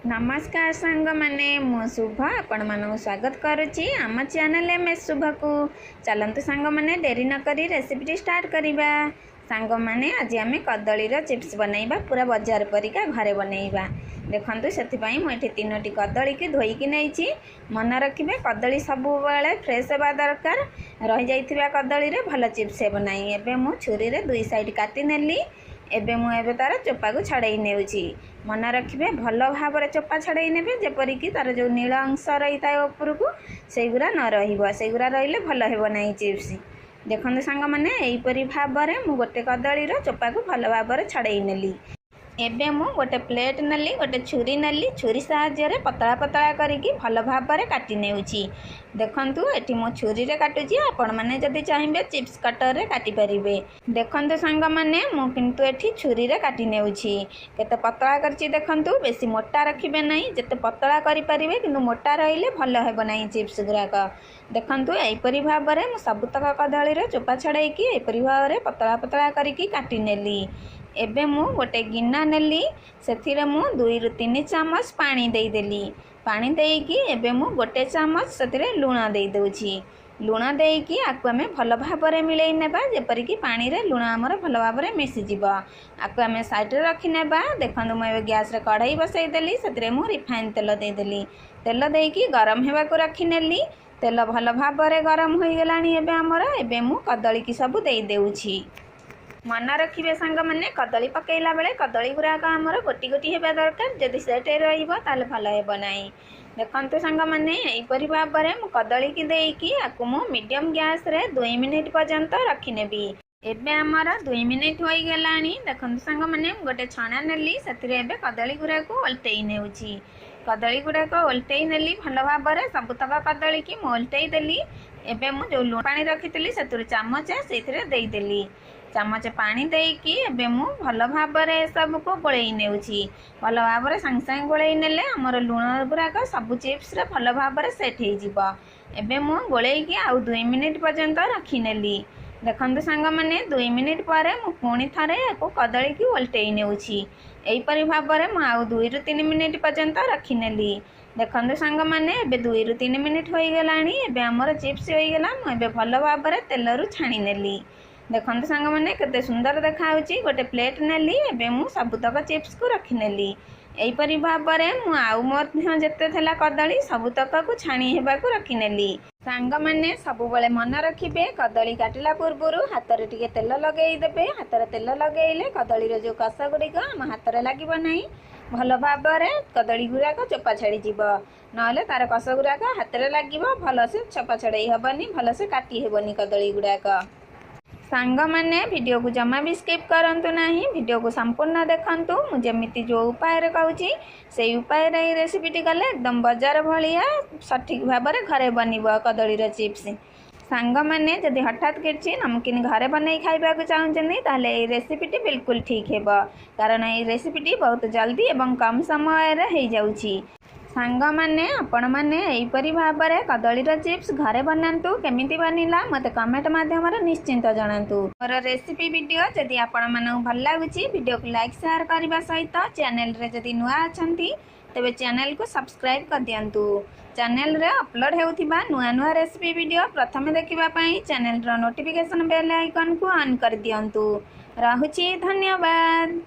नमस्कार सांग माने मु शुभ आपण मानक स्वागत करुच्ची आम चैनल एमएस शुभ को चलतु सांग माने डेरी न करी रेसिपी स्टार्ट करिबा। सांग माने आज आम कदली चिप्स बनैबा पूरा बाजार परिका घरे बनैबा। देखंतु सेति पई मु एठी 3टी कदली की धोईकी नैची। मन रखिबे कदली सबु बेले फ्रेश हेबा दरकार। रहि जाइथिबा कदली रे भल चिप्स हेब नै। एबे मु छुरी रे दुई साइड काटी नेली। एबे मु एबे तार चोपा को छड़ाई नेउची। मन रखिबे भल भाव चोपा छड़ाई नेबे जेपरिक तार जो नील अंश रही था उपरकू सेगुरा न रहिबो। सेगुरा रहिले भल हेबो नै चिप्स। देखंतु सांग माने एइपरि भाव रे मु गोटे कदली रो चोपा को भल भाव छड़ाई नेली। एबे मु गोटे प्लेट नेली, गोटे छुरी नेली। छुरी साहाय्य रे पतला पतला करिकी भल भाव रे काटी नेउची। देखंतु एठी मो छुरी रे काटुची। आपण माने जदि चाहिबे चिप्स कटर रे काटी परिबे। देखंतु सांग माने मु किंतु एठी छुरी रे काटी नेउची। केते पतला करची देखंतु। बेसी मोटा रखिबे नै। जते पतला करि परिबे किंतु मोटा रहिले भल हेबो नै चिप्स गुराक। देखंतु एइपरि भाव रे मु सबतक कदली रे चोपा छड़ाईकी एइपरि भाव रे पतला पतला करिकी काटी नेली। एबे मु गोटे गिना नेली। सेथिरे मु 2 रु 3 चामच पानी देई देली। पानी देईकी एबे मु गोटे चामच सेथिरे लूण देई दउची। लूण देईकी आकु आमे भल भाव रे मिलेई नेबा जेपरिक पानी रे लूण हमर भल भाव रे मिसि जिवो। आकु आमे साइड रे रखि नेबा। देखंतु मु एबे गैस रे कढ़ाई बसई देली। सेथिरे मु रिफाइन तेल देई देली। तेल देईकी गरम हेबा को रखि नेली। तेल भल भाव रे गरम होई गेलानी। एबे हमर एबे मु कदली की सब देई देउची। मन रखिबे सांग माने कदली पकेइला बेले कदली गुराक हमर गोटी गोटी हेबा दरकार। जदि सेटे रहिबो ताले भल हेबो नै। देखंतु सांग माने एइपरि भाव रे मु कदली की देईकी आकु मु मीडियम गैस रे 2 मिनिट पर्यंत रखि नेबी। एबे हमर 2 मिनिट होई गेलानी। देखंतु सांग माने गोटे छाना नेली। सेतिरे एबे कदली गुराक ओल्टेई नेउची। कदली गुराक ओल्टेई नेली भल भाव रे सबतक कदली की मु ओल्टेई देली। एबे मु जो लूण पानी रखितली सेतुर चामच सेतिरे देई देली। चामच पानी देईकी एबे मु भल भाव रे सब को गोळेई नेउची। भल भाव रे संग संग गोळेई नेले हमर लूण गुराक सब चिप्स रे भल भाव रे सेट हेई जिवो। एबे मु गोळेईकी आउ 2 मिनिट पर्यंत रखि नेली। देखंतु सांग माने 2 मिनिट पारे मु पुणी थारे एको कदली की ओल्टेई नेउची। एइपरि भाव रे मु आउ 2 रु 3 मिनिट पर्यंत रखि नेली। देखंतु सांग माने एबे 2 रु 3 मिनिट होई गेलानी। एबे हमर चिप्स होई गेला। मु एबे भल भाव रे तेल रु छाणी नेली। देखंतु सांग माने केते सुंदर देखा होची। गोटे प्लेट नेली। एबे मु सबतक चिप्स को रखि नेली। एइपरि भाव रे मु आउ मध्य जेते थेला कदली सबतक को छाणी हेबा को रखि नेली। सांग माने सब बेले मन रखिबे कदली काटिला पूर्वरु हाथ रे टिके तेल लगेई देबे। हाथ रे तेल लगेइले कदली रे जो कसा गुडी को हम हाथ रे लागिबो नै। भल भाव रे कदली गुरा को चोपा छाड़ी जिवो। नले तार कसा गुरा को हाथ रे लागिबो। भल से चोपा छड़ाई हबनी। भल से काटी हेबनी कदली गुरा को। सांग माने वीडियो को जमा भी स्किप करंतु नहीं। वीडियो को संपूर्ण देखंतु। मु जेमिति जो उपाय रे कहूची सेई उपाय रे रेसिपी टी कले एकदम बाजार भलिया सठिक भाव रे घरे बनिबो कदली रे चिप्स। सांग माने जदि हठात किछि नमकीन घरे बनै खाइबा को चाहुचनी ताले ए रेसिपी टी बिल्कुल ठीक हेबो। कारण ए रेसिपी टी बहुत जल्दी एवं कम समय रे हेई जाउची। सांग माने आपण माने एइपरि भाव रे कदली रो चिप्स घरे बनांतु। केमिति बनिला मते कमेंट माध्यम रे निश्चिंत जणांतु। मोर रेसिपी वीडियो जदि आपण माने भल लागुची वीडियो को लाइक शेयर करबा सहित चैनल रे जदि नुआ अछंती तबे चैनल को सब्सक्राइब कर दियंतु। चैनल रे अपलोड हेउथिबा नुआ नुआ रेसिपी वीडियो प्रथमे देखिबा पई चैनल रो नोटिफिकेशन बेल आइकन को ऑन कर दियंतु। रहुची धन्यवाद।